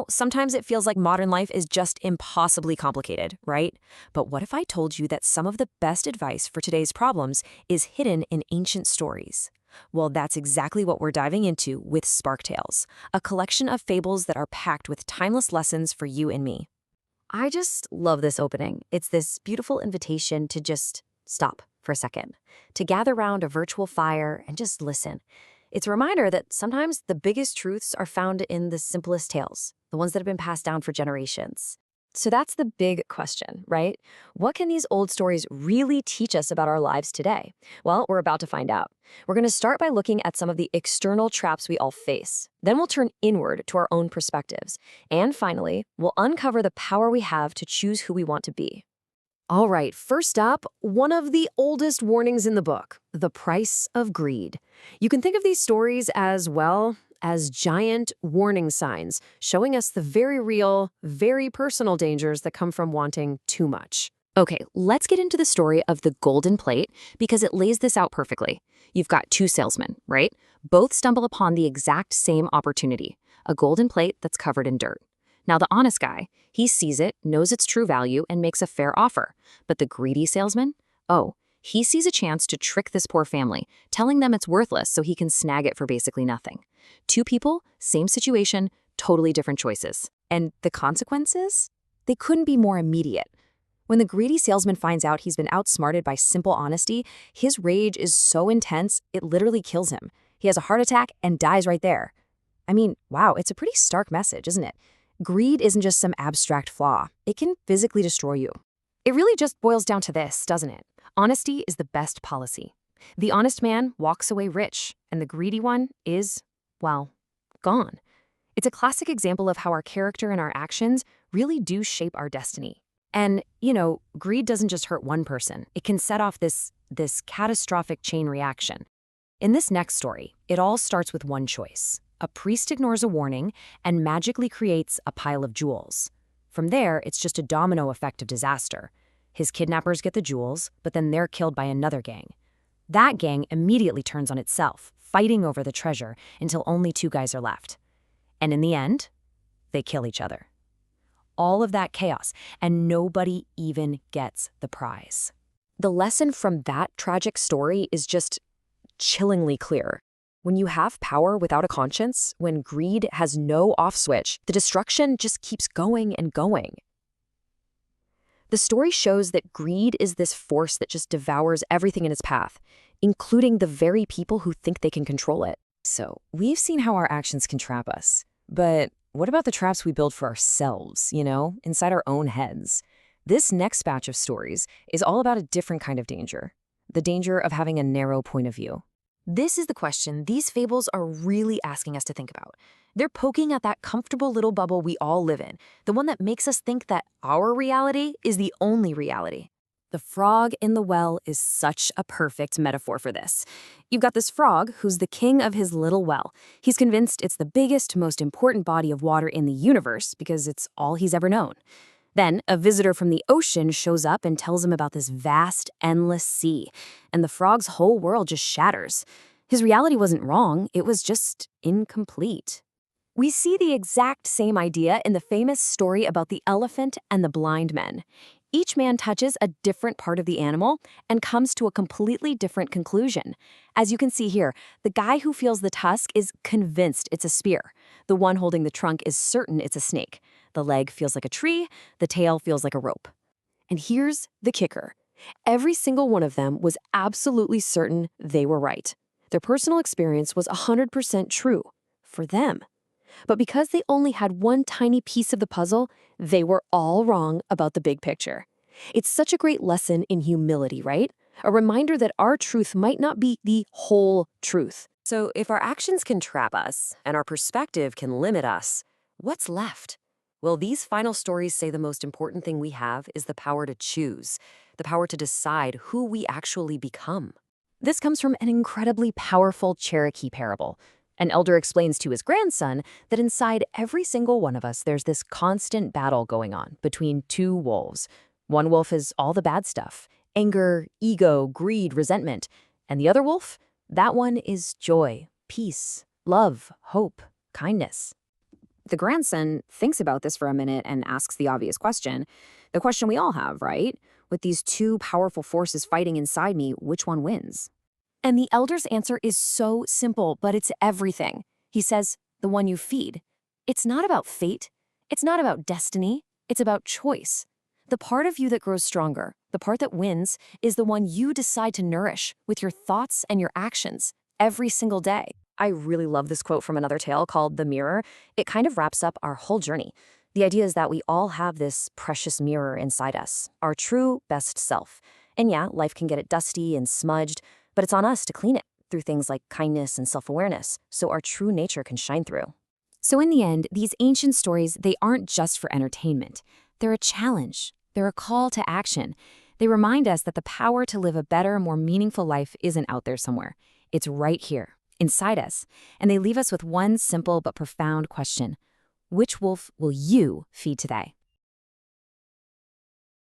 Sometimes it feels like modern life is just impossibly complicated, right? But what if I told you that some of the best advice for today's problems is hidden in ancient stories? Well, that's exactly what we're diving into with SparkTales, a collection of fables that are packed with timeless lessons for you and me. I just love this opening. It's this beautiful invitation to just stop for a second, to gather around a virtual fire and just listen. It's a reminder that sometimes the biggest truths are found in the simplest tales, the ones that have been passed down for generations. So that's the big question, right? What can these old stories really teach us about our lives today? Well, we're about to find out. We're going to start by looking at some of the external traps we all face. Then we'll turn inward to our own perspectives. And finally, we'll uncover the power we have to choose who we want to be. All right, first up, one of the oldest warnings in the book, the price of greed. You can think of these stories as, well, as giant warning signs, showing us the very real, very personal dangers that come from wanting too much. Okay, let's get into the story of the golden plate because it lays this out perfectly. You've got two salesmen, right? Both stumble upon the exact same opportunity, a golden plate that's covered in dirt. Now, the honest guy, he sees it, knows its true value, and makes a fair offer. But the greedy salesman? Oh, he sees a chance to trick this poor family, telling them it's worthless so he can snag it for basically nothing. Two people, same situation, totally different choices. And the consequences? They couldn't be more immediate. When the greedy salesman finds out he's been outsmarted by simple honesty, his rage is so intense, it literally kills him. He has a heart attack and dies right there. I mean, wow, it's a pretty stark message, isn't it? Greed isn't just some abstract flaw. It can physically destroy you. It really just boils down to this, doesn't it? Honesty is the best policy. The honest man walks away rich, and the greedy one is, well, gone. It's a classic example of how our character and our actions really do shape our destiny. And, greed doesn't just hurt one person. It can set off this catastrophic chain reaction. In this next story, it all starts with one choice. A priest ignores a warning and magically creates a pile of jewels. From there, it's just a domino effect of disaster. His kidnappers get the jewels, but then they're killed by another gang. That gang immediately turns on itself, fighting over the treasure until only two guys are left. And in the end, they kill each other. All of that chaos, and nobody even gets the prize. The lesson from that tragic story is just chillingly clear. When you have power without a conscience, when greed has no off switch, the destruction just keeps going and going. The story shows that greed is this force that just devours everything in its path, including the very people who think they can control it. So, we've seen how our actions can trap us. But what about the traps we build for ourselves, inside our own heads? This next batch of stories is all about a different kind of danger, the danger of having a narrow point of view. This is the question these fables are really asking us to think about. They're poking at that comfortable little bubble we all live in, the one that makes us think that our reality is the only reality. The frog in the well is such a perfect metaphor for this. You've got this frog who's the king of his little well. He's convinced it's the biggest, most important body of water in the universe because it's all he's ever known. Then, a visitor from the ocean shows up and tells him about this vast, endless sea, and the frog's whole world just shatters. His reality wasn't wrong, it was just incomplete. We see the exact same idea in the famous story about the elephant and the blind men. Each man touches a different part of the animal and comes to a completely different conclusion. As you can see here, the guy who feels the tusk is convinced it's a spear. The one holding the trunk is certain it's a snake. The leg feels like a tree, the tail feels like a rope. And here's the kicker. Every single one of them was absolutely certain they were right. Their personal experience was 100% true for them. But because they only had one tiny piece of the puzzle, they were all wrong about the big picture. It's such a great lesson in humility, right? A reminder that our truth might not be the whole truth. So if our actions can trap us and our perspective can limit us, what's left? Well, these final stories say the most important thing we have is the power to choose, the power to decide who we actually become. This comes from an incredibly powerful Cherokee parable. An elder explains to his grandson that inside every single one of us, there's this constant battle going on between two wolves. One wolf is all the bad stuff, anger, ego, greed, resentment. And the other wolf, that one is joy, peace, love, hope, kindness. The grandson thinks about this for a minute and asks the obvious question. The question we all have, right? With these two powerful forces fighting inside me, which one wins? And the elder's answer is so simple, but it's everything. He says, the one you feed. It's not about fate. It's not about destiny. It's about choice. The part of you that grows stronger, the part that wins, is the one you decide to nourish with your thoughts and your actions every single day. I really love this quote from another tale called The Mirror. It kind of wraps up our whole journey. The idea is that we all have this precious mirror inside us, our true best self. And yeah, life can get it dusty and smudged, but it's on us to clean it through things like kindness and self-awareness, so our true nature can shine through. So in the end, these ancient stories, they aren't just for entertainment. They're a challenge. They're a call to action. They remind us that the power to live a better, more meaningful life isn't out there somewhere. It's right here, inside us. And they leave us with one simple but profound question. Which wolf will you feed today?